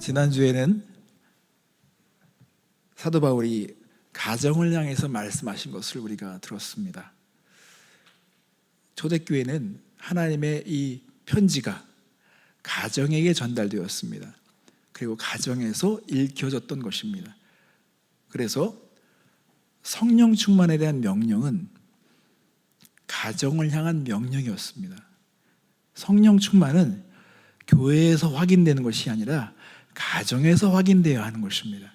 지난주에는 사도 바울이 가정을 향해서 말씀하신 것을 우리가 들었습니다. 초대교회는 하나님의 이 편지가 가정에게 전달되었습니다. 그리고 가정에서 읽혀졌던 것입니다. 그래서 성령 충만에 대한 명령은 가정을 향한 명령이었습니다. 성령 충만은 교회에서 확인되는 것이 아니라 가정에서 확인되어야 하는 것입니다.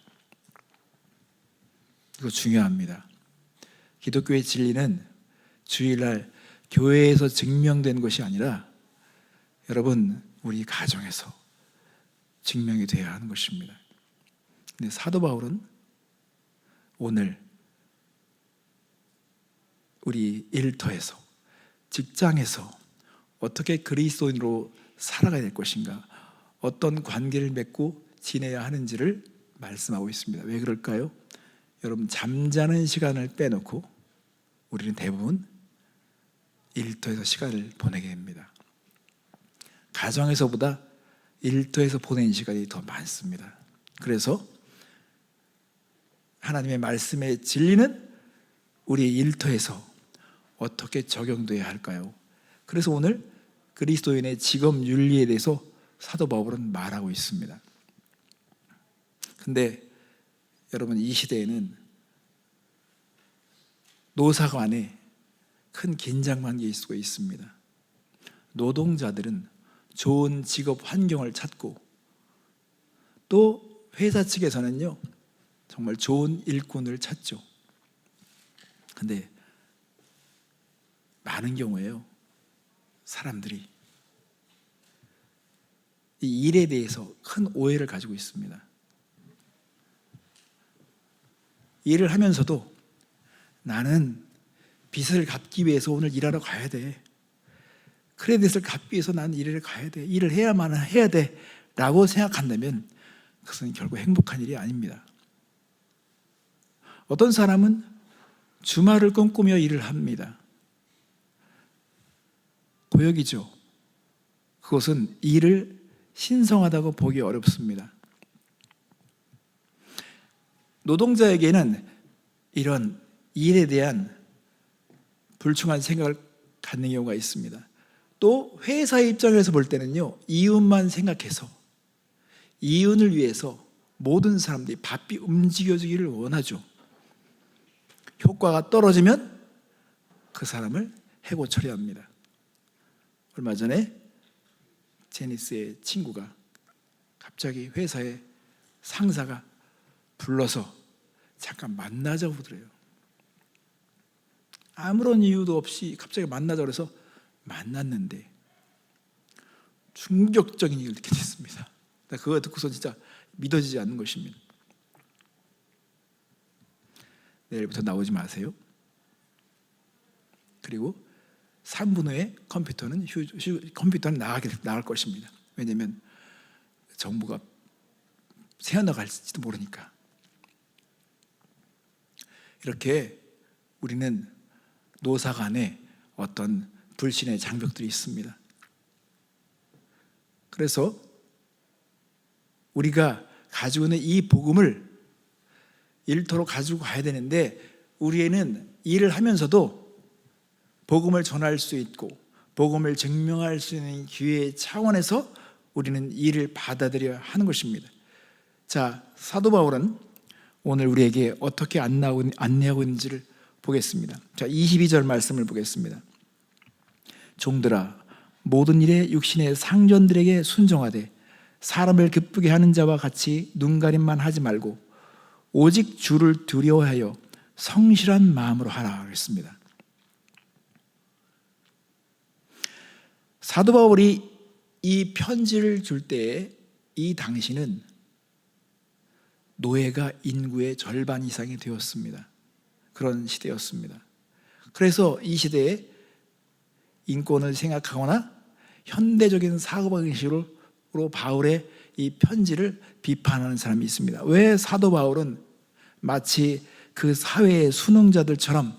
이거 중요합니다. 기독교의 진리는 주일날 교회에서 증명된 것이 아니라 여러분 우리 가정에서 증명이 되어야 하는 것입니다. 근데 사도 바울은 오늘 우리 일터에서, 직장에서 어떻게 그리스도인으로 살아가야 될 것인가, 어떤 관계를 맺고 지내야 하는지를 말씀하고 있습니다. 왜 그럴까요? 여러분, 잠자는 시간을 빼놓고 우리는 대부분 일터에서 시간을 보내게 됩니다. 가정에서보다 일터에서 보내는 시간이 더 많습니다. 그래서 하나님의 말씀의 진리는 우리 일터에서 어떻게 적용돼야 할까요? 그래서 오늘 그리스도인의 직업 윤리에 대해서 사도 바울은 말하고 있습니다. 근데 여러분, 이 시대에는 노사 간에 큰 긴장 관계일 수가 있습니다. 노동자들은 좋은 직업 환경을 찾고 또 회사 측에서는요 정말 좋은 일꾼을 찾죠. 근데 많은 경우에요 사람들이 이 일에 대해서 큰 오해를 가지고 있습니다. 일을 하면서도 나는 빚을 갚기 위해서 오늘 일하러 가야 돼, 크레딧을 갚기 위해서 나는 일을 가야 돼, 일을 해야만 해야 돼 라고 생각한다면 그것은 결국 행복한 일이 아닙니다. 어떤 사람은 주말을 꿈꾸며 일을 합니다. 고역이죠. 그것은 일을 신성하다고 보기 어렵습니다. 노동자에게는 이런 일에 대한 불충한 생각을 갖는 경우가 있습니다. 또 회사의 입장에서 볼 때는요 이윤만 생각해서 이윤을 위해서 모든 사람들이 바삐 움직여주기를 원하죠. 효과가 떨어지면 그 사람을 해고 처리합니다. 얼마 전에 제니스의 친구가 갑자기 회사의 상사가 불러서 잠깐 만나자고 그래요. 아무런 이유도 없이 갑자기 만나자고 그래서 만났는데 충격적인 일을 듣게 됐습니다. 그거 듣고서 진짜 믿어지지 않는 것입니다. 내일부터 나오지 마세요. 그리고 3분 후에 컴퓨터는 나갈 것입니다. 왜냐하면 정보가 새어나갈지도 모르니까. 이렇게 우리는 노사 간에 어떤 불신의 장벽들이 있습니다. 그래서 우리가 가지고 있는 이 복음을 일터로 가지고 가야 되는데 우리는 일을 하면서도 복음을 전할 수 있고 복음을 증명할 수 있는 기회 차원에서 우리는 일을 받아들여야 하는 것입니다. 자, 사도 바울은 오늘 우리에게 어떻게 안내하고 있는지를 보겠습니다. 자, 22절 말씀을 보겠습니다. 종들아, 모든 일에 육신의 상전들에게 순종하되 사람을 기쁘게 하는 자와 같이 눈가림만 하지 말고 오직 주를 두려워하여 성실한 마음으로 하라 그랬습니다. 사도 바울이 이 편지를 줄 때에 이 당시는 노예가 인구의 절반 이상이 되었습니다. 그런 시대였습니다. 그래서 이 시대에 인권을 생각하거나 현대적인 사고방식으로 바울의 이 편지를 비판하는 사람이 있습니다. 왜 사도 바울은 마치 그 사회의 수능자들처럼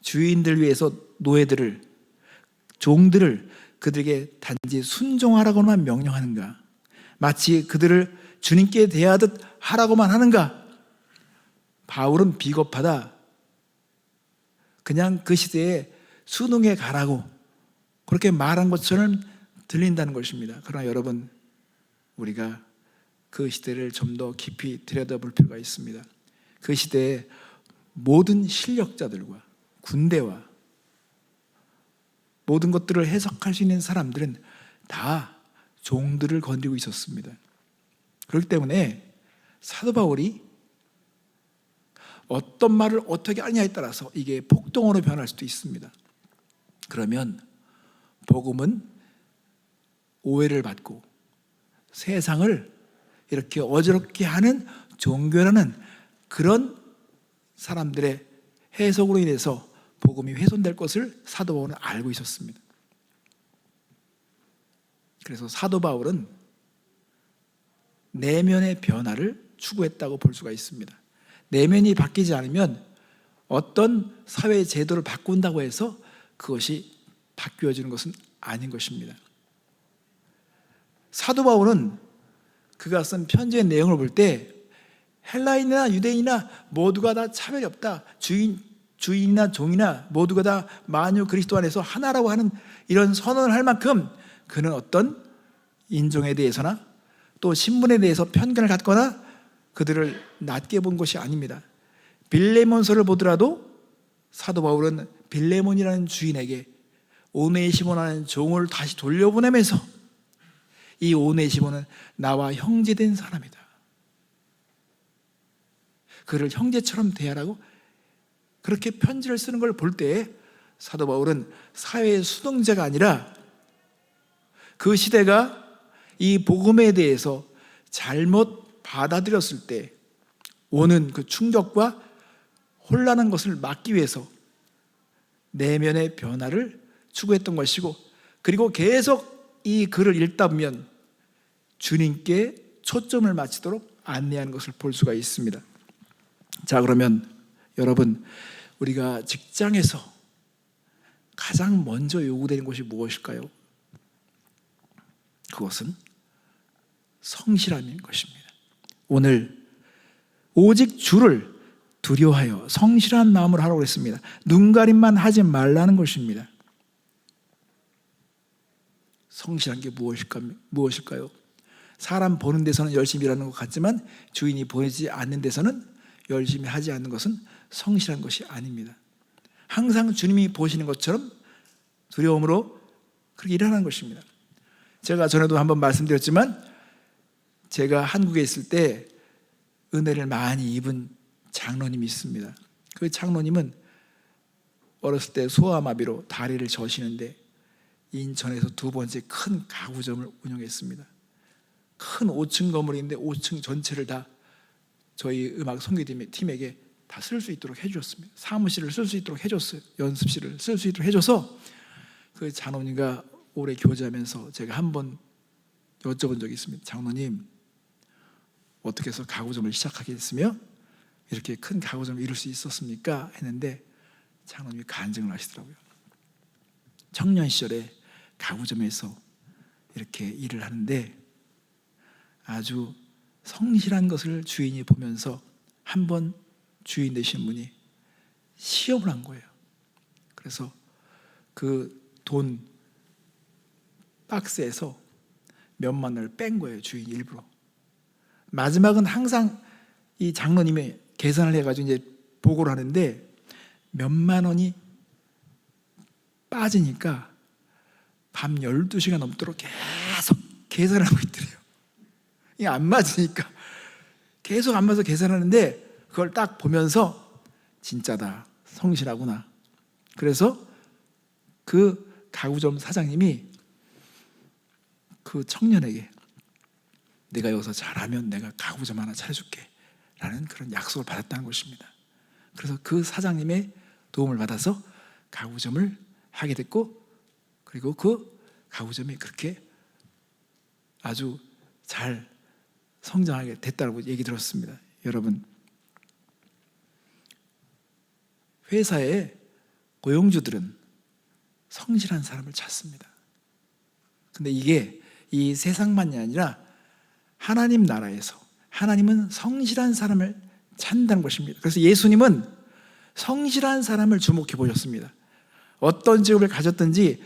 주인들 위해서 노예들을, 종들을 그들에게 단지 순종하라고만 명령하는가? 마치 그들을 주님께 대하듯 하라고만 하는가? 바울은 비겁하다. 그냥 그 시대에 수능에 가라고 그렇게 말한 것처럼 들린다는 것입니다. 그러나 여러분, 우리가 그 시대를 좀 더 깊이 들여다볼 필요가 있습니다. 그 시대에 모든 실력자들과 군대와 모든 것들을 해석할 수 있는 사람들은 다 종들을 건드리고 있었습니다. 그렇기 때문에 사도 바울이 어떤 말을 어떻게 하느냐에 따라서 이게 폭동으로 변할 수도 있습니다. 그러면 복음은 오해를 받고 세상을 이렇게 어지럽게 하는 종교라는 그런 사람들의 해석으로 인해서 복음이 훼손될 것을 사도 바울은 알고 있었습니다. 그래서 사도 바울은 내면의 변화를 추구했다고 볼 수가 있습니다. 내면이 바뀌지 않으면 어떤 사회 제도를 바꾼다고 해서 그것이 바뀌어지는 것은 아닌 것입니다. 사도 바울은 그가 쓴 편지의 내용을 볼 때 헬라인이나 유대인이나 모두가 다 차별이 없다. 주인이나 종이나 모두가 다 만유 그리스도 안에서 하나라고 하는 이런 선언을 할 만큼 그는 어떤 인종에 대해서나 또 신분에 대해서 편견을 갖거나 그들을 낮게 본 것이 아닙니다. 빌레몬서를 보더라도 사도 바울은 빌레몬이라는 주인에게 오네시모라는 종을 다시 돌려보내면서 이 오네시모는 나와 형제된 사람이다. 그를 형제처럼 대하라고 그렇게 편지를 쓰는 걸 볼 때 사도 바울은 사회의 수동자가 아니라 그 시대가 이 복음에 대해서 잘못 받아들였을 때 오는 그 충격과 혼란한 것을 막기 위해서 내면의 변화를 추구했던 것이고, 그리고 계속 이 글을 읽다 보면 주님께 초점을 맞추도록 안내하는 것을 볼 수가 있습니다. 자, 그러면 여러분, 우리가 직장에서 가장 먼저 요구되는 것이 무엇일까요? 그것은 성실함인 것입니다. 오늘 오직 주를 두려워하여 성실한 마음으로 하라고 했습니다. 눈가림만 하지 말라는 것입니다. 성실한 게 무엇일까요? 사람 보는 데서는 열심히 일하는 것 같지만 주인이 보이지 않는 데서는 열심히 하지 않는 것은 성실한 것이 아닙니다. 항상 주님이 보시는 것처럼 두려움으로 그렇게 일하는 것입니다. 제가 전에도 한번 말씀드렸지만 제가 한국에 있을 때 은혜를 많이 입은 장로님이 있습니다. 그 장로님은 어렸을 때 소아마비로 다리를 저시는데 인천에서 두 번째 큰 가구점을 운영했습니다. 큰 5층 건물인데 5층 전체를 다 저희 음악 선교팀에게 다 쓸 수 있도록 해주셨습니다. 사무실을 쓸 수 있도록 해줬어요. 연습실을 쓸 수 있도록 해줘서 그 장로님과 오래 교제하면서 제가 한번 여쭤본 적이 있습니다. 장로님, 어떻게 해서 가구점을 시작하게 됐으며 이렇게 큰 가구점을 이룰 수 있었습니까? 했는데 장로님이 간증을 하시더라고요. 청년 시절에 가구점에서 이렇게 일을 하는데 아주 성실한 것을 주인이 보면서 한번 주인 되신 분이 시험을 한 거예요. 그래서 그 돈 박스에서 몇만 원을 뺀 거예요, 주인이 일부러. 마지막은 항상 이 장로님이 계산을 해가지고 이제 보고를 하는데 몇만 원이 빠지니까 밤 12시가 넘도록 계속 계산을 하고 있더래요. 이게 안 맞으니까 계속 안 맞아서 계산하는데 그걸 딱 보면서 진짜다, 성실하구나. 그래서 그 가구점 사장님이 그 청년에게 내가 여기서 잘하면 내가 가구점 하나 차려줄게 라는 그런 약속을 받았다는 것입니다. 그래서 그 사장님의 도움을 받아서 가구점을 하게 됐고, 그리고 그 가구점이 그렇게 아주 잘 성장하게 됐다고 얘기 들었습니다. 여러분, 회사의 고용주들은 성실한 사람을 찾습니다. 근데 이게 이 세상만이 아니라 하나님 나라에서 하나님은 성실한 사람을 찾는다는 것입니다. 그래서 예수님은 성실한 사람을 주목해 보셨습니다. 어떤 직업을 가졌든지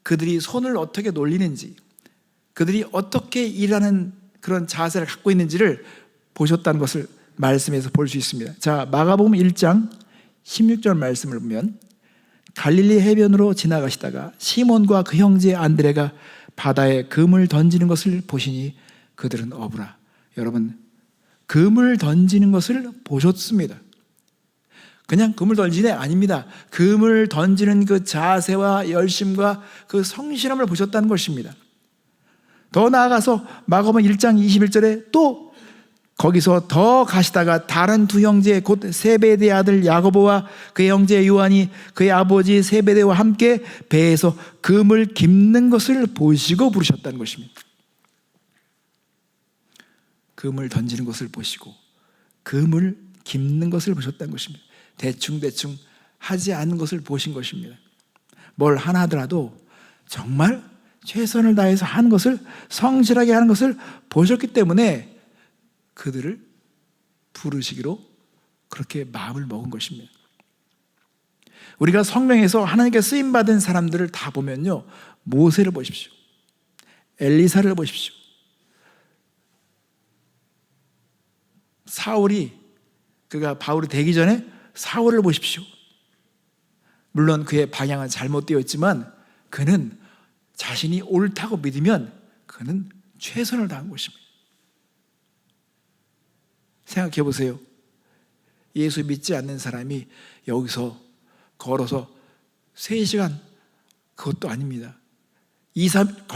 그들이 손을 어떻게 놀리는지, 그들이 어떻게 일하는 그런 자세를 갖고 있는지를 보셨다는 것을 말씀에서 볼 수 있습니다. 자, 마가복음 1장 16절 말씀을 보면, 갈릴리 해변으로 지나가시다가 시몬과 그 형제 안드레가 바다에 금을 던지는 것을 보시니 그들은 어부라. 여러분, 금을 던지는 것을 보셨습니다. 그냥 금을 던지네? 아닙니다. 금을 던지는 그 자세와 열심과 그 성실함을 보셨다는 것입니다. 더 나아가서 마가복음 1장 21절에 또 거기서 더 가시다가 다른 두 형제 곧 세베대의 아들 야고보와 그의 형제 요한이 그의 아버지 세베대와 함께 배에서 금을 깁는 것을 보시고 부르셨다는 것입니다. 금을 던지는 것을 보시고 금을 깁는 것을 보셨다는 것입니다. 대충 하지 않는 것을 보신 것입니다. 뭘 하나 하더라도 정말 최선을 다해서 하는 것을, 성실하게 하는 것을 보셨기 때문에 그들을 부르시기로 그렇게 마음을 먹은 것입니다. 우리가 성경에서 하나님께 쓰임받은 사람들을 다 보면요, 모세를 보십시오, 엘리사를 보십시오, 사울이, 그가 바울이 되기 전에 사울을 보십시오. 물론 그의 방향은 잘못되어 있지만 그는 자신이 옳다고 믿으면 그는 최선을 다한 것입니다. 생각해 보세요. 예수 믿지 않는 사람이 여기서 걸어서 3시간, 그것도 아닙니다. 2, 3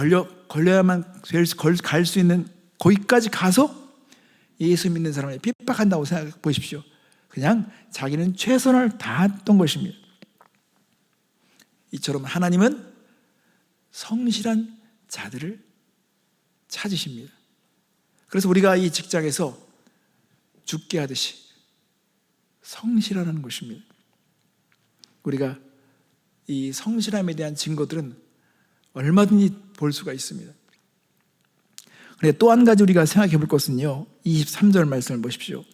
걸려야만 갈 수 있는 거기까지 가서 예수 믿는 사람을 핍박한다고 생각해 보십시오. 그냥 자기는 최선을 다했던 것입니다. 이처럼 하나님은 성실한 자들을 찾으십니다. 그래서 우리가 이 직장에서 죽게 하듯이 성실하라는 것입니다. 우리가 이 성실함에 대한 증거들은 얼마든지 볼 수가 있습니다. 그런데 또 한 가지 우리가 생각해 볼 것은요, 23절 말씀을 보십시오.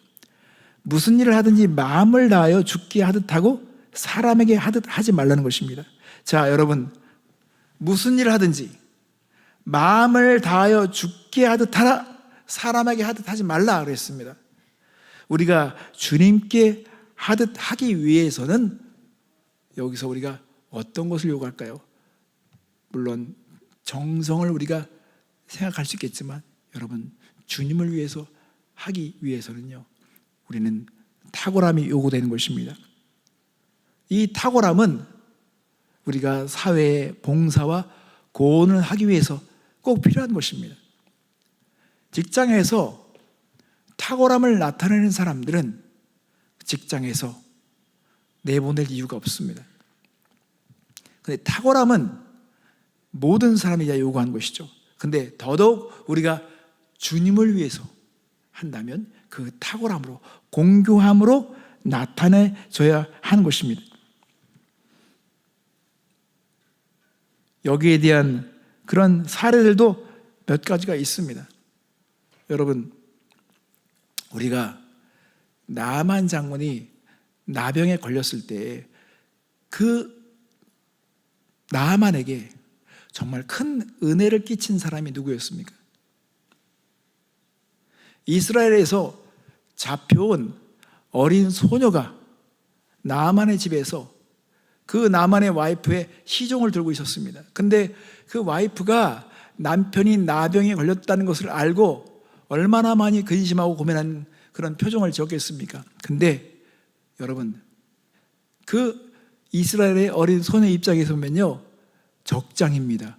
무슨 일을 하든지 마음을 다하여 죽게 하듯 하고 사람에게 하듯 하지 말라는 것입니다. 자, 여러분, 무슨 일을 하든지 마음을 다하여 죽게 하듯 하라, 사람에게 하듯 하지 말라 그랬습니다. 우리가 주님께 하듯 하기 위해서는 여기서 우리가 어떤 것을 요구할까요? 물론 정성을 우리가 생각할 수 있겠지만 여러분, 주님을 위해서 하기 위해서는요, 우리는 탁월함이 요구되는 것입니다. 이 탁월함은 우리가 사회의 봉사와 고언을 하기 위해서 꼭 필요한 것입니다. 직장에서 탁월함을 나타내는 사람들은 직장에서 내보낼 이유가 없습니다. 그런데 탁월함은 모든 사람이 다 요구하는 것이죠. 그런데 더더욱 우리가 주님을 위해서 한다면 그 탁월함으로, 공교함으로 나타내줘야 하는 것입니다. 여기에 대한 그런 사례들도 몇 가지가 있습니다. 여러분, 우리가 나만 장군이 나병에 걸렸을 때 그 나만에게 정말 큰 은혜를 끼친 사람이 누구였습니까? 이스라엘에서 잡혀온 어린 소녀가 나만의 집에서 그 나만의 와이프의 시종을 들고 있었습니다. 근데 그 와이프가 남편이 나병에 걸렸다는 것을 알고 얼마나 많이 근심하고 고민한 그런 표정을 지었겠습니까? 근데 여러분, 그 이스라엘의 어린 소녀 입장에서 보면요, 적장입니다.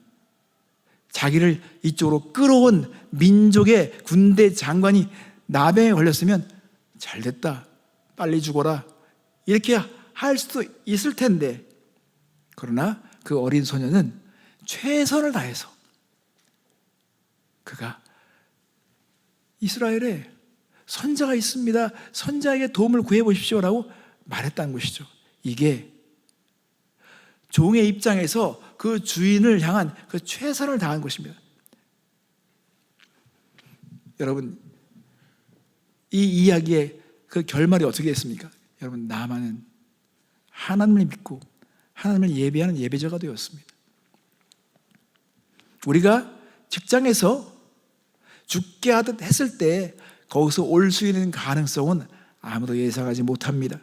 자기를 이쪽으로 끌어온 민족의 군대 장관이 나병에 걸렸으면 잘됐다, 빨리 죽어라, 이렇게 할 수도 있을 텐데, 그러나 그 어린 소녀는 최선을 다해서 그가 이스라엘에 선자가 있습니다, 선자에게 도움을 구해보십시오라고 말했다는 것이죠. 이게 종의 입장에서 그 주인을 향한 그 최선을 다한 것입니다. 여러분, 이 이야기의 그 결말이 어떻게 됐습니까? 여러분, 나만은 하나님을 믿고 하나님을 예배하는 예배자가 되었습니다. 우리가 직장에서 죽게 하듯 했을 때 거기서 올 수 있는 가능성은 아무도 예상하지 못합니다.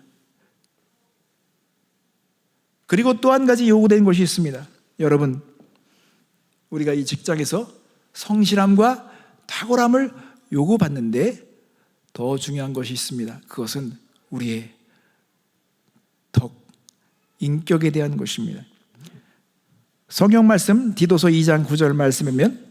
그리고 또 한 가지 요구된 것이 있습니다. 여러분, 우리가 이 직장에서 성실함과 탁월함을 요구받는데 더 중요한 것이 있습니다. 그것은 우리의 덕, 인격에 대한 것입니다. 성경 말씀 디도서 2장 9절 말씀이면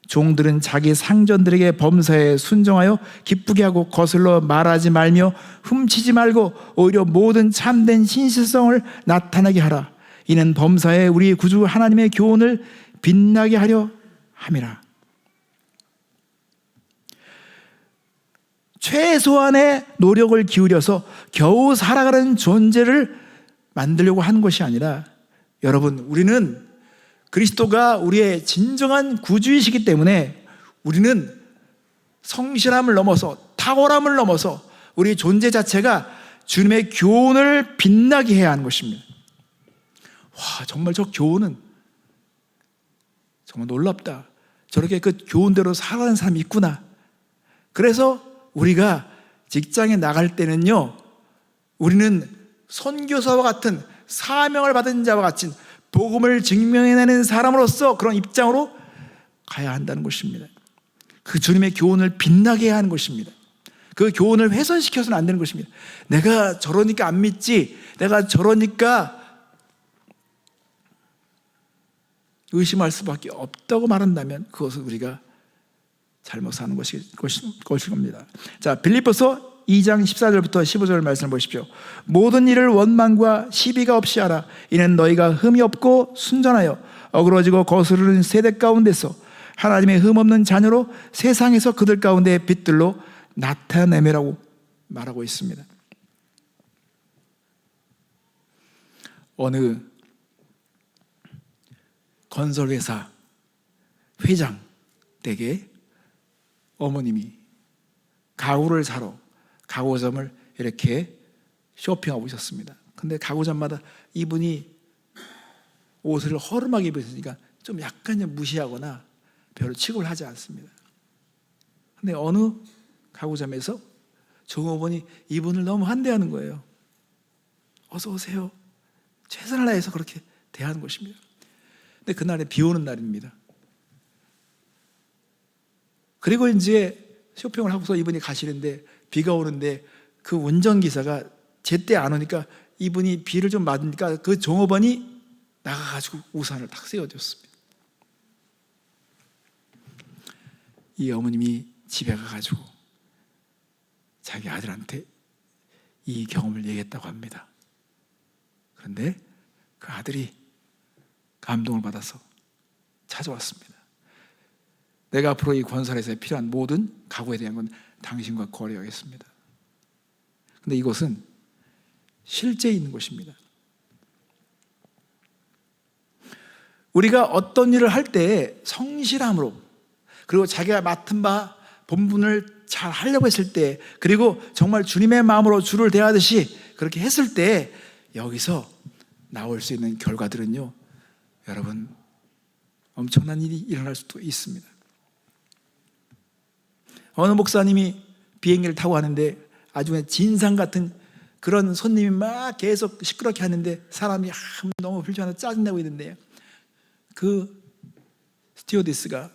종들은 자기 상전들에게 범사에 순종하여 기쁘게 하고 거슬러 말하지 말며 훔치지 말고 오히려 모든 참된 신실성을 나타나게 하라. 이는 범사에 우리 구주 하나님의 교훈을 빛나게 하려 함이라. 최소한의 노력을 기울여서 겨우 살아가는 존재를 만들려고 하는 것이 아니라, 여러분, 우리는 그리스도가 우리의 진정한 구주이시기 때문에 우리는 성실함을 넘어서 탁월함을 넘어서 우리 존재 자체가 주님의 교훈을 빛나게 해야 하는 것입니다. 와, 정말 저 교훈은 정말 놀랍다. 저렇게 그 교훈대로 살아가는 사람이 있구나. 그래서 우리가 직장에 나갈 때는요, 우리는 선교사와 같은 사명을 받은 자와 같은 복음을 증명해내는 사람으로서 그런 입장으로 가야 한다는 것입니다. 그 주님의 교훈을 빛나게 해야 하는 것입니다. 그 교훈을 훼손시켜서는 안 되는 것입니다. 내가 저러니까 안 믿지, 내가 저러니까 의심할 수밖에 없다고 말한다면 그것은 우리가 잘못 사는 것일 겁니다. 자, 빌립보서 2장 14절부터 15절 말씀을 보십시오. 모든 일을 원망과 시비가 없이 하라. 이는 너희가 흠이 없고 순전하여 어그러지고 거스르는 세대 가운데서 하나님의 흠 없는 자녀로 세상에서 그들 가운데 빛들로 나타내매라고 말하고 있습니다. 어느 건설회사 회장 댁에 어머님이 가구를 사러 가구점을 이렇게 쇼핑하고 있었습니다. 근데 가구점마다 이분이 옷을 허름하게 입으시니까 좀 약간 무시하거나 별로 취급을 하지 않습니다. 근데 어느 가구점에서 종업원이 이분을 너무 환대하는 거예요. 어서 오세요. 최선을 다해서 그렇게 대하는 것입니다. 근데 그날에 비 오는 날입니다. 그리고 이제 쇼핑을 하고서 이분이 가시는데 비가 오는데 그 운전기사가 제때 안 오니까 이분이 비를 좀 맞으니까 그 종업원이 나가가지고 우산을 딱 세워줬습니다. 이 어머님이 집에 가가지고 자기 아들한테 이 경험을 얘기했다고 합니다. 그런데 그 아들이 감동을 받아서 찾아왔습니다. 내가 앞으로 이 건설에서 필요한 모든 가구에 대한 건 당신과 거래하겠습니다. 근데 이것은 실제 있는 것입니다. 우리가 어떤 일을 할 때 성실함으로, 그리고 자기가 맡은 바 본분을 잘 하려고 했을 때, 그리고 정말 주님의 마음으로 주를 대하듯이 그렇게 했을 때 여기서 나올 수 있는 결과들은요, 여러분, 엄청난 일이 일어날 수도 있습니다. 어느 목사님이 비행기를 타고 가는데 아주 그냥 진상 같은 그런 손님이 막 계속 시끄럽게 하는데 사람이 너무 불편하고 짜증나고 있는데요, 그 스튜어디스가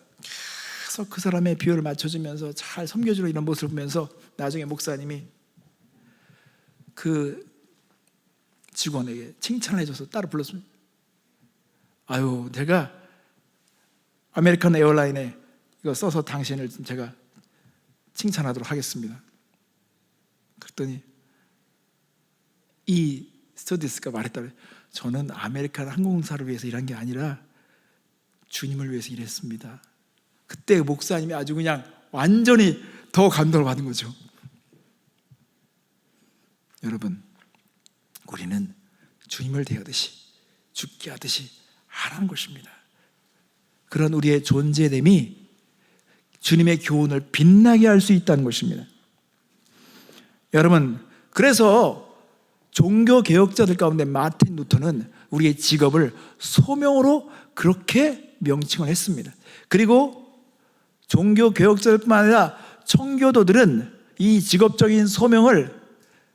계속 그 사람의 비율을 맞춰주면서 잘 섬겨주는 이런 모습을 보면서 나중에 목사님이 그 직원에게 칭찬을 해줘서 따로 불렀습니다. 아유, 내가 아메리칸 에어라인에 이거 써서 당신을 제가 칭찬하도록 하겠습니다. 그랬더니 이 스튜어디스가 말했다고, 저는 아메리칸 항공사를 위해서 일한 게 아니라 주님을 위해서 일했습니다. 그때 목사님이 아주 그냥 완전히 더 감동을 받은 거죠. 여러분, 우리는 주님을 대하듯이 죽게 하듯이 하라는 것입니다. 그런 우리의 존재됨이 주님의 교훈을 빛나게 할 수 있다는 것입니다. 여러분, 그래서 종교 개혁자들 가운데 마틴 루터는 우리의 직업을 소명으로 그렇게 명칭을 했습니다. 그리고 종교 개혁자들뿐만 아니라 청교도들은 이 직업적인 소명을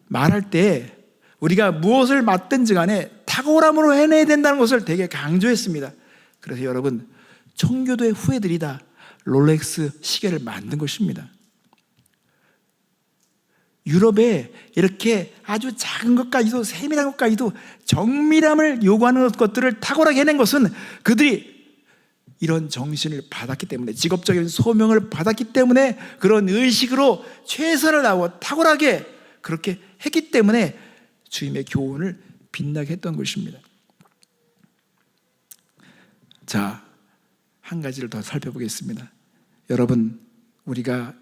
말할 때 우리가 무엇을 맡든지 간에 탁월함으로 해내야 된다는 것을 되게 강조했습니다. 그래서 여러분, 청교도의 후예들이 다 롤렉스 시계를 만든 것입니다. 유럽에 이렇게 아주 작은 것까지도, 세밀한 것까지도 정밀함을 요구하는 것들을 탁월하게 해낸 것은 그들이 이런 정신을 받았기 때문에, 직업적인 소명을 받았기 때문에, 그런 의식으로 최선을 다하고 탁월하게 그렇게 했기 때문에 주님의 교훈을 빛나게 했던 것입니다. 자, 한 가지를 더 살펴보겠습니다. 여러분, 우리가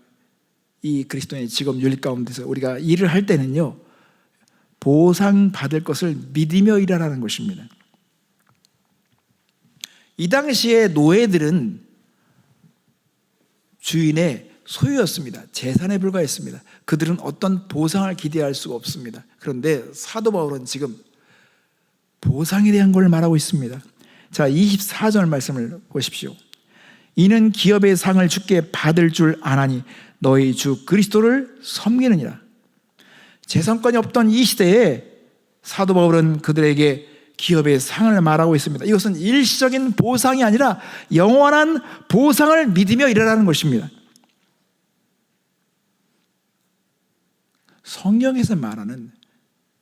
이 그리스도인의 직업 윤리 가운데서 우리가 일을 할 때는요, 보상받을 것을 믿으며 일하라는 것입니다. 이 당시에 노예들은 주인의 소유였습니다. 재산에 불과했습니다. 그들은 어떤 보상을 기대할 수가 없습니다. 그런데 사도 바울은 지금 보상에 대한 걸 말하고 있습니다. 자, 24절 말씀을 보십시오. 이는 기업의 상을 주께 받을 줄 아나니 너희 주 그리스도를 섬기느니라. 재산권이 없던 이 시대에 사도 바울은 그들에게 기업의 상을 말하고 있습니다. 이것은 일시적인 보상이 아니라 영원한 보상을 믿으며 일하라는 것입니다. 성경에서 말하는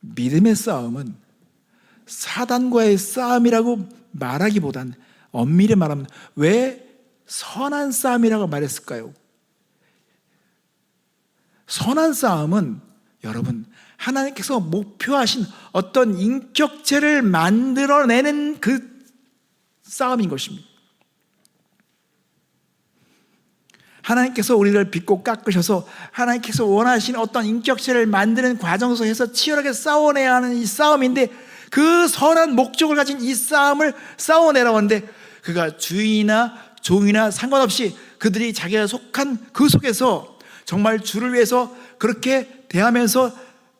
믿음의 싸움은 사단과의 싸움이라고 말하기보단 엄밀히 말하면 왜 선한 싸움이라고 말했을까요? 선한 싸움은 여러분, 하나님께서 목표하신 어떤 인격체를 만들어내는 그 싸움인 것입니다. 하나님께서 우리를 빚고 깎으셔서 하나님께서 원하신 어떤 인격체를 만드는 과정 속에서 치열하게 싸워내야 하는 이 싸움인데, 그 선한 목적을 가진 이 싸움을 싸워내라고 하는데, 그가 주인이나 종이나 상관없이 그들이 자기가 속한 그 속에서 정말 주를 위해서 그렇게 대하면서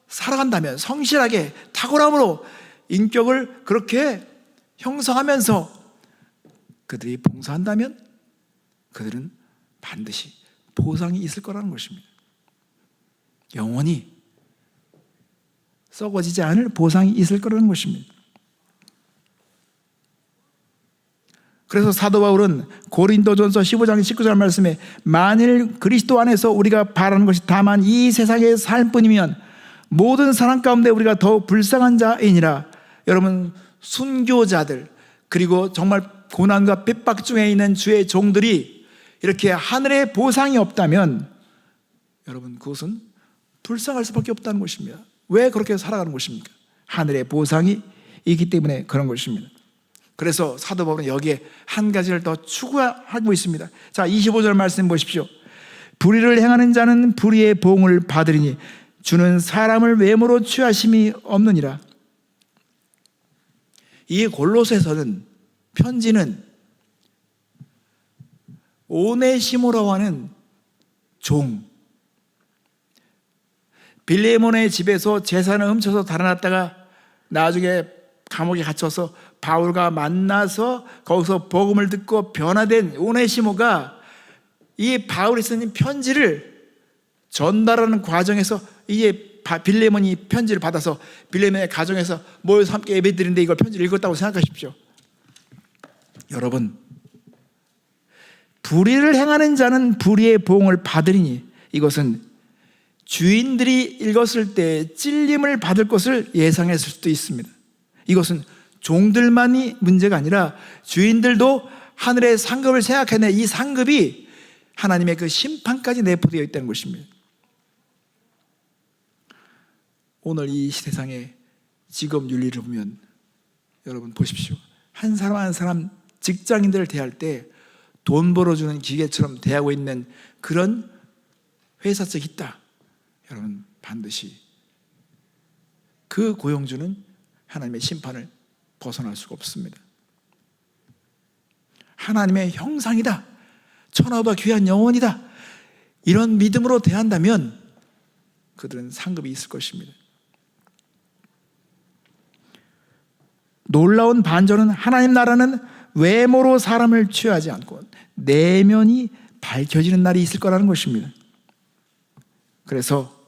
살아간다면, 성실하게 탁월함으로 인격을 그렇게 형성하면서 그들이 봉사한다면 그들은 반드시 보상이 있을 거라는 것입니다. 영원히 썩어지지 않을 보상이 있을 거라는 것입니다. 그래서 사도 바울은 고린도전서 15장 19절 말씀에 만일 그리스도 안에서 우리가 바라는 것이 다만 이 세상의 삶뿐이면 모든 사람 가운데 우리가 더 불쌍한 자이니라. 여러분, 순교자들 그리고 정말 고난과 핍박 중에 있는 주의 종들이 이렇게 하늘의 보상이 없다면 여러분, 그것은 불쌍할 수밖에 없다는 것입니다. 왜 그렇게 살아가는 것입니까? 하늘의 보상이 있기 때문에 그런 것입니다. 그래서 사도 바울은 여기에 한 가지를 더 추구하고 있습니다. 자, 25절 말씀 보십시오. 불의를 행하는 자는 불의의 보응을 받으리니 주는 사람을 외모로 취하심이 없느니라. 이 골로새서는 편지는 오네시모라고 하는 종, 빌레몬의 집에서 재산을 훔쳐서 달아났다가 나중에 감옥에 갇혀서 바울과 만나서 거기서 복음을 듣고 변화된 오네시모가 이 바울이 쓴 편지를 전달하는 과정에서 이게 빌레몬이 편지를 받아서 빌레몬의 가정에서 모여서 함께 예배드리는데 이걸 편지를 읽었다고 생각하십시오. 여러분, 불의를 행하는 자는 불의의 보응을 받으리니 이것은 주인들이 읽었을 때 찔림을 받을 것을 예상했을 수도 있습니다. 이것은 종들만이 문제가 아니라 주인들도 하늘의 상급을 생각해내 이 상급이 하나님의 그 심판까지 내포되어 있다는 것입니다. 오늘 이 세상의 직업 윤리를 보면 여러분 보십시오. 한 사람 한 사람 직장인들을 대할 때 돈 벌어주는 기계처럼 대하고 있는 그런 회사책이 있다. 여러분, 반드시 그 고용주는 하나님의 심판을 벗어날 수가 없습니다. 하나님의 형상이다. 천하보다 귀한 영혼이다, 이런 믿음으로 대한다면 그들은 상급이 있을 것입니다. 놀라운 반전은 하나님 나라는 외모로 사람을 취하지 않고 내면이 밝혀지는 날이 있을 거라는 것입니다. 그래서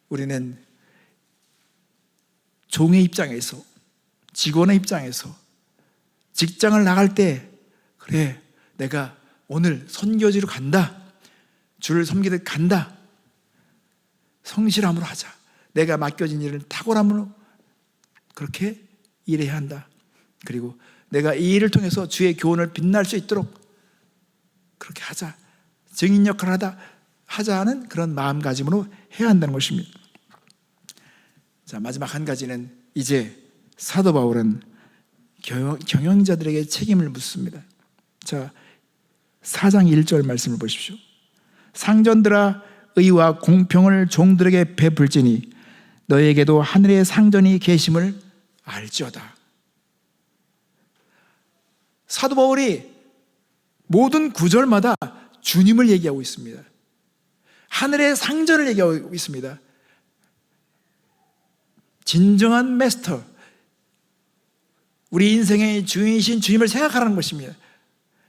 우리는 종의 입장에서, 직원의 입장에서 직장을 나갈 때, 그래, 내가 오늘 선교지로 간다, 주를 섬기듯 간다, 성실함으로 하자, 내가 맡겨진 일을 탁월함으로 그렇게 일해야 한다, 그리고 내가 이 일을 통해서 주의 교훈을 빛날 수 있도록 그렇게 하자, 증인 역할을 하자 하는 그런 마음가짐으로 해야 한다는 것입니다. 자, 마지막 한 가지는, 이제 사도 바울은 경영자들에게 책임을 묻습니다. 자, 4장 1절 말씀을 보십시오. 상전들아, 의와 공평을 종들에게 베풀지니 너에게도 하늘의 상전이 계심을 알지어다. 사도 바울이 모든 구절마다 주님을 얘기하고 있습니다. 하늘의 상전을 얘기하고 있습니다. 진정한 마스터, 우리 인생의 주인이신 주님을 생각하라는 것입니다.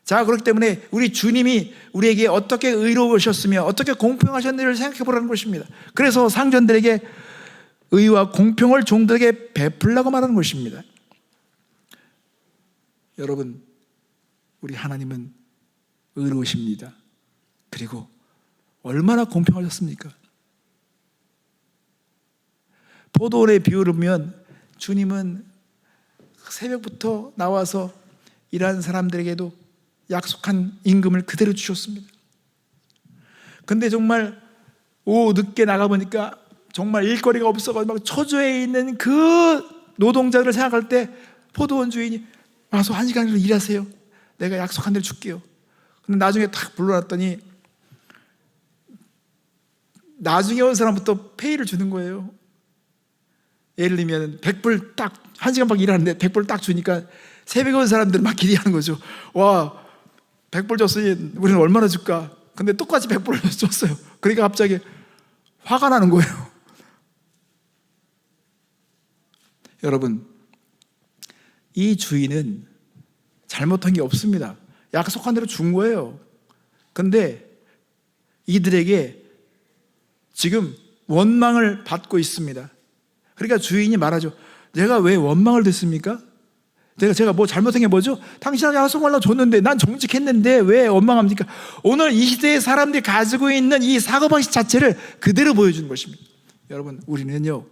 자, 그렇기 때문에 우리 주님이 우리에게 어떻게 의로우셨으며 어떻게 공평하셨는지를 생각해 보라는 것입니다. 그래서 상전들에게 의와 공평을 종들에게 베풀라고 말하는 것입니다. 여러분, 우리 하나님은 의로우십니다. 그리고 얼마나 공평하셨습니까? 포도원의 비유를 보면 주님은 새벽부터 나와서 일하는 사람들에게도 약속한 임금을 그대로 주셨습니다. 근데 정말 오후 늦게 나가보니까 정말 일거리가 없어가지고 막 초조해 있는 그 노동자들을 생각할 때 포도원 주인이 와서 1시간이라도 일하세요, 내가 약속한 대로 줄게요. 근데 나중에 딱 불러놨더니 나중에 온 사람부터 페이를 주는 거예요. 예를 들면 100불 딱 1시간밖에 일하는데 100불 딱 주니까 새벽에 온 사람들은 막 기대하는 거죠. 와, 100불 줬으니 우리는 얼마나 줄까? 근데 똑같이 100불을 줬어요. 그러니까 갑자기 화가 나는 거예요. 여러분, 이 주인은 잘못한 게 없습니다. 약속한 대로 준 거예요. 근데 이들에게 지금 원망을 받고 있습니다. 그러니까 주인이 말하죠. 내가 왜 원망을 듣습니까? 제가 뭐 잘못한 게 뭐죠? 당신한테 약속을 줬는데, 난 정직했는데 왜 원망합니까? 오늘 이 시대의 사람들이 가지고 있는 이 사고방식 자체를 그대로 보여주는 것입니다. 여러분, 우리는요,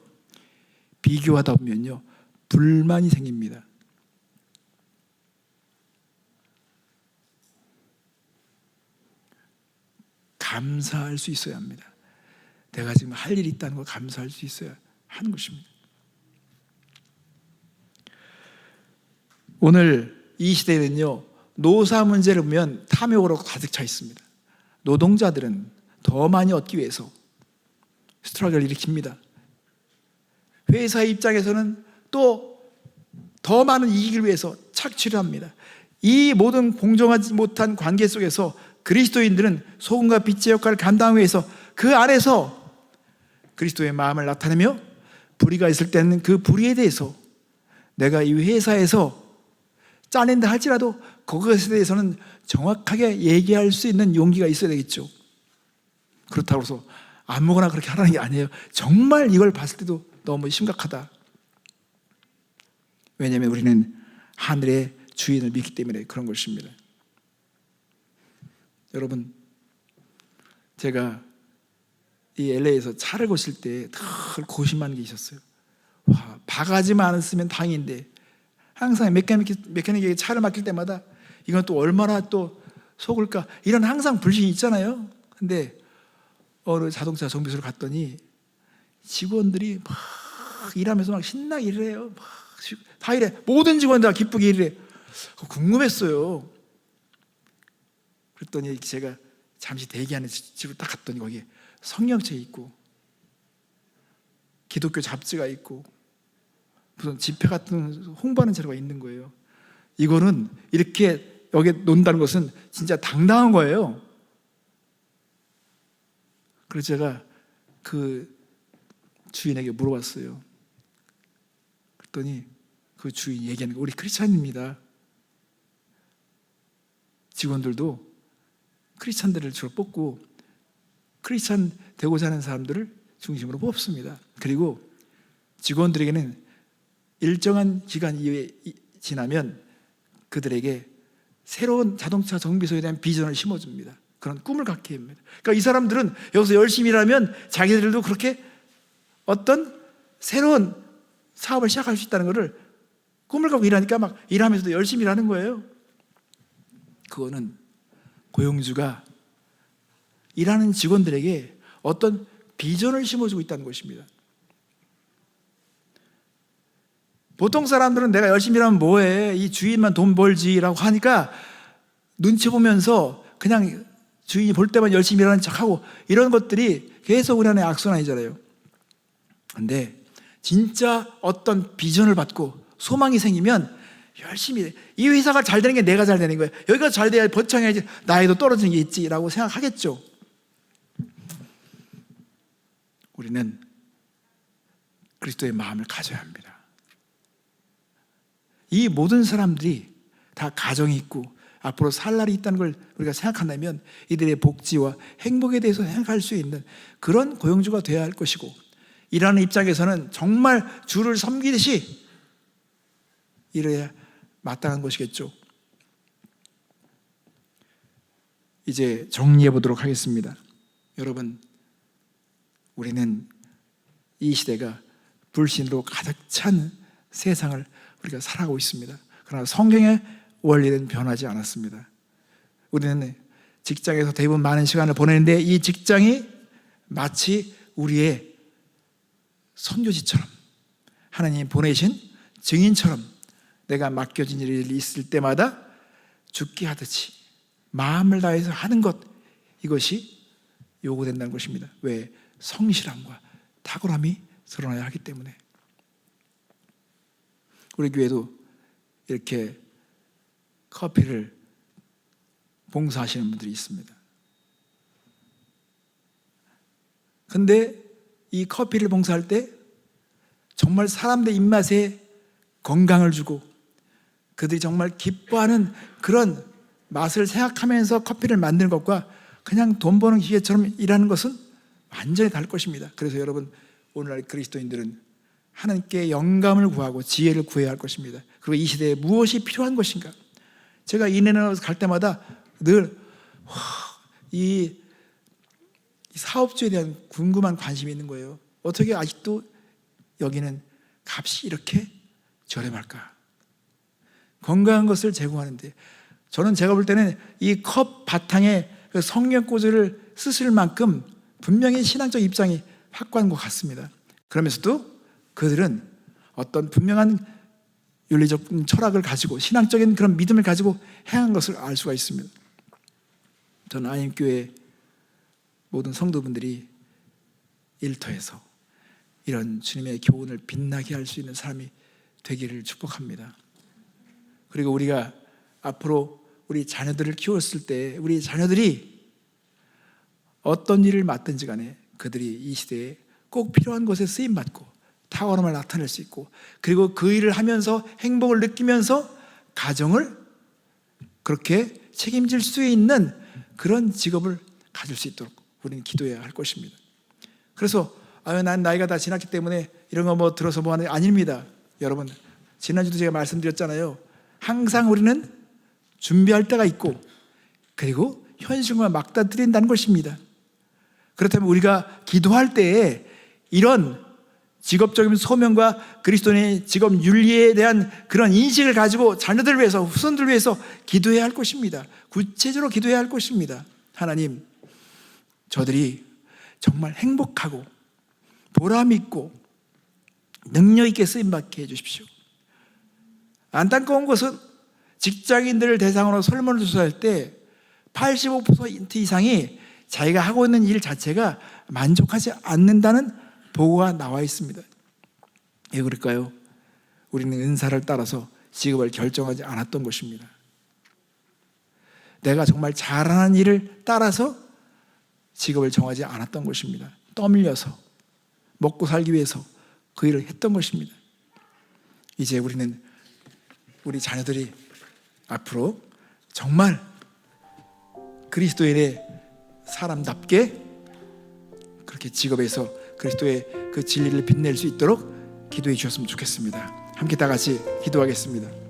비교하다 보면요, 불만이 생깁니다. 감사할 수 있어야 합니다. 내가 지금 할 일이 있다는 걸 감사할 수 있어야 하는 것입니다. 오늘 이 시대는요, 노사 문제를 보면 탐욕으로 가득 차 있습니다. 노동자들은 더 많이 얻기 위해서 스트러글을 일으킵니다. 회사의 입장에서는 또 더 많은 이익을 위해서 착취를 합니다. 이 모든 공정하지 못한 관계 속에서 그리스도인들은 소금과 빛의 역할을 감당하기 위해서 그 안에서 그리스도의 마음을 나타내며, 불의가 있을 때는 그 불의에 대해서 내가 이 회사에서 짜낸다 할지라도 그것에 대해서는 정확하게 얘기할 수 있는 용기가 있어야 되겠죠. 그렇다고 해서 아무거나 그렇게 하라는 게 아니에요. 정말 이걸 봤을 때도 너무 심각하다. 왜냐하면 우리는 하늘의 주인을 믿기 때문에 그런 것입니다. 여러분, 제가 이 LA에서 차를 고칠 때 늘 고심하는 게 있었어요. 와, 바가지만 안 쓰면 다행인데 항상 메카닉에게 차를 맡길 때마다 이건 또 얼마나 또 속을까, 이런 항상 불신이 있잖아요. 근데 어느 자동차 정비소를 갔더니 직원들이 막 일하면서 막 신나게 일을 해요. 막 다 이래. 모든 직원들 다 기쁘게 일을 해. 궁금했어요. 그랬더니 제가 잠시 대기하는 집을 딱 갔더니 거기에 성경책이 있고 기독교 잡지가 있고 무슨 집회 같은 홍보하는 자료가 있는 거예요. 이거는 이렇게 여기 논다는 것은 진짜 당당한 거예요. 그래서 제가 그 주인에게 물어봤어요. 그랬더니 그 주인이 얘기하는 거, 우리 크리스찬입니다. 직원들도 크리스찬들을 주로 뽑고 크리스찬 되고자 하는 사람들을 중심으로 뽑습니다. 그리고 직원들에게는 일정한 기간 이후에 지나면 그들에게 새로운 자동차 정비소에 대한 비전을 심어줍니다. 그런 꿈을 갖게 합니다. 그러니까 이 사람들은 여기서 열심히 일하면 자기들도 그렇게 어떤 새로운 사업을 시작할 수 있다는 것을 꿈을 갖고 일하니까 막 일하면서도 열심히 일하는 거예요. 그거는 고용주가 일하는 직원들에게 어떤 비전을 심어주고 있다는 것입니다. 보통 사람들은 내가 열심히 일하면 뭐해, 이 주인만 돈 벌지라고 하니까 눈치 보면서 그냥 주인이 볼 때만 열심히 일하는 척하고 이런 것들이 계속 우리 안에 악순환이잖아요. 근데 진짜 어떤 비전을 받고 소망이 생기면 열심히 해. 이 회사가 잘 되는 게 내가 잘 되는 거예요. 여기가 잘 돼야 번창해야지, 나에도 떨어지는 게 있지라고 생각하겠죠. 우리는 그리스도의 마음을 가져야 합니다. 이 모든 사람들이 다 가정이 있고 앞으로 살 날이 있다는 걸 우리가 생각한다면 이들의 복지와 행복에 대해서 생각할 수 있는 그런 고용주가 되어야 할 것이고, 일하는 입장에서는 정말 주를 섬기듯이 일해야 마땅한 것이겠죠. 이제 정리해 보도록 하겠습니다. 여러분, 우리는 이 시대가 불신으로 가득 찬 세상을 우리가 살아가고 있습니다. 그러나 성경의 원리는 변하지 않았습니다. 우리는 직장에서 대부분 많은 시간을 보내는데 이 직장이 마치 우리의 선교지처럼, 하나님이 보내신 증인처럼 내가 맡겨진 일이 있을 때마다 죽게 하듯이 마음을 다해서 하는 것, 이것이 요구된다는 것입니다. 왜? 성실함과 탁월함이 드러나야 하기 때문에. 우리 교회도 이렇게 커피를 봉사하시는 분들이 있습니다. 근데 이 커피를 봉사할 때 정말 사람들 입맛에 건강을 주고 그들이 정말 기뻐하는 그런 맛을 생각하면서 커피를 만드는 것과 그냥 돈 버는 기계처럼 일하는 것은 완전히 다를 것입니다. 그래서 여러분, 오늘날 그리스도인들은 하나님께 영감을 구하고 지혜를 구해야 할 것입니다. 그리고 이 시대에 무엇이 필요한 것인가? 제가 이내로 갈 때마다 늘 이 사업주에 대한 궁금한 관심이 있는 거예요. 어떻게 아직도 여기는 값이 이렇게 저렴할까? 건강한 것을 제공하는데, 저는 제가 볼 때는 이 컵 바탕에 그 성경 구절을 쓰실 만큼 분명히 신앙적 입장이 확고한 것 같습니다. 그러면서도 그들은 어떤 분명한 윤리적 철학을 가지고 신앙적인 그런 믿음을 가지고 행한 것을 알 수가 있습니다. 저는 아임교회 모든 성도분들이 일터에서 이런 주님의 교훈을 빛나게 할 수 있는 사람이 되기를 축복합니다. 그리고 우리가 앞으로 우리 자녀들을 키웠을 때 우리 자녀들이 어떤 일을 맡든지 간에 그들이 이 시대에 꼭 필요한 것에 쓰임받고 탁월함을 나타낼 수 있고, 그리고 그 일을 하면서 행복을 느끼면서 가정을 그렇게 책임질 수 있는 그런 직업을 가질 수 있도록 우리는 기도해야 할 것입니다. 그래서 난 나이가 다 지났기 때문에 이런 거 뭐 들어서 뭐 하는 게 아닙니다. 여러분, 지난주도 제가 말씀드렸잖아요. 항상 우리는 준비할 때가 있고 그리고 현실과 맞닥뜨린다는 것입니다. 그렇다면 우리가 기도할 때에 이런 직업적인 소명과 그리스도인의 직업 윤리에 대한 그런 인식을 가지고 자녀들을 위해서, 후손들을 위해서 기도해야 할 것입니다. 구체적으로 기도해야 할 것입니다. 하나님, 저들이 정말 행복하고 보람 있고 능력 있게 쓰임받게 해주십시오. 안타까운 것은 직장인들을 대상으로 설문을 조사할 때 85% 이상이 자기가 하고 있는 일 자체가 만족하지 않는다는 보고가 나와 있습니다. 왜 그럴까요? 우리는 은사를 따라서 직업을 결정하지 않았던 것입니다. 내가 정말 잘하는 일을 따라서 직업을 정하지 않았던 것입니다. 떠밀려서 먹고 살기 위해서 그 일을 했던 것입니다. 이제 우리는 우리 자녀들이 앞으로 정말 그리스도인의 사람답게 그렇게 직업에서 그리스도의 그 진리를 빛낼 수 있도록 기도해 주셨으면 좋겠습니다. 함께 다 같이 기도하겠습니다.